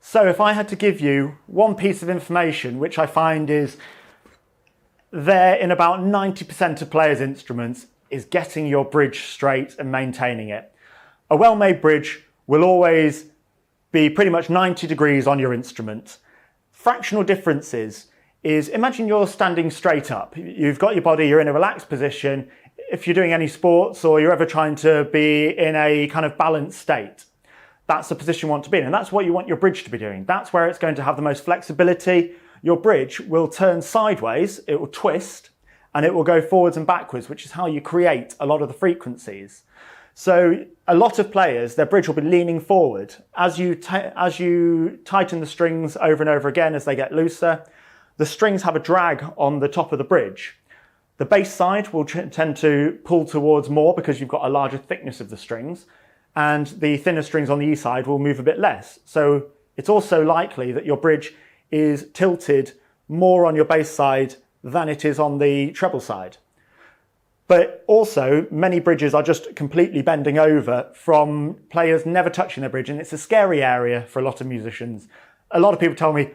So if I had to give you one piece of information, which I find is there in about 90% of players' instruments, is getting your bridge straight and maintaining it. A well-made bridge will always be pretty much 90 degrees on your instrument. Fractional differences is, imagine you're standing straight up. You've got your body, you're in a relaxed position. If you're doing any sports or you're ever trying to be in a kind of balanced state, that's the position you want to be in. And that's what you want your bridge to be doing. That's where it's going to have the most flexibility. Your bridge will turn sideways, it will twist, and it will go forwards and backwards, which is how you create a lot of the frequencies. So a lot of players, their bridge will be leaning forward. As you tighten the strings over and over again as they get looser, the strings have a drag on the top of the bridge. The bass side will tend to pull towards more because you've got a larger thickness of the strings, and the thinner strings on the E side will move a bit less. So it's also likely that your bridge is tilted more on your bass side than it is on the treble side. But also, many bridges are just completely bending over from players never touching their bridge, and it's a scary area for a lot of musicians. A lot of people tell me,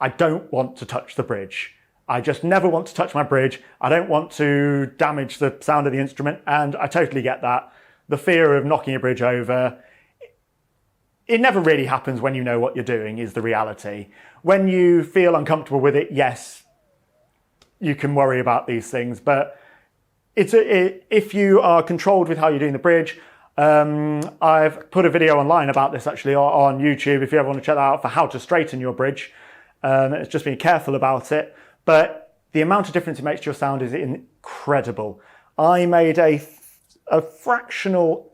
I don't want to touch the bridge. I just never want to touch my bridge. I don't want to damage the sound of the instrument, and I totally get that. The fear of knocking a bridge over, it never really happens when you know what you're doing, is the reality. When you feel uncomfortable with it, yes, you can worry about these things, but if you are controlled with how you're doing the bridge, I've put a video online about this actually on YouTube if you ever want to check that out, for how to straighten your bridge. It's just being careful about it, but the amount of difference it makes to your sound is incredible. I made a fractional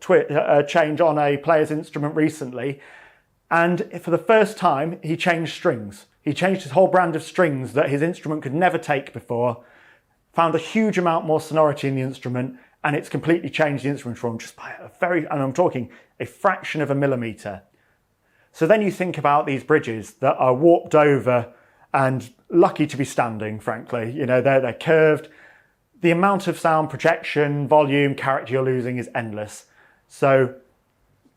change on a player's instrument recently, and for the first time he changed strings. He changed his whole brand of strings that his instrument could never take before, found a huge amount more sonority in the instrument, and it's completely changed the instrument from just by and I'm talking a fraction of a millimetre. So then you think about these bridges that are warped over and lucky to be standing, frankly. You know, they're curved. The amount of sound projection, volume, character you're losing is endless. So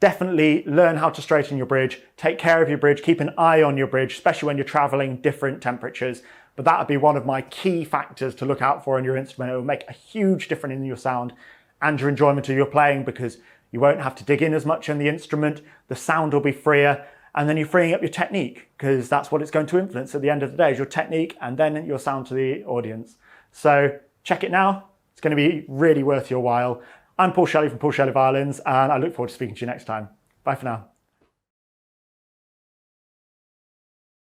definitely learn how to straighten your bridge, take care of your bridge, keep an eye on your bridge, especially when you're traveling different temperatures. But that would be one of my key factors to look out for in your instrument. It will make a huge difference in your sound and your enjoyment of your playing, because you won't have to dig in as much in the instrument, the sound will be freer, and then you're freeing up your technique, because that's what it's going to influence at the end of the day, is your technique and then your sound to the audience. So check it now. It's going to be really worth your while. I'm Paul Shelley from Paul Shelley Violins, and I look forward to speaking to you next time. Bye for now.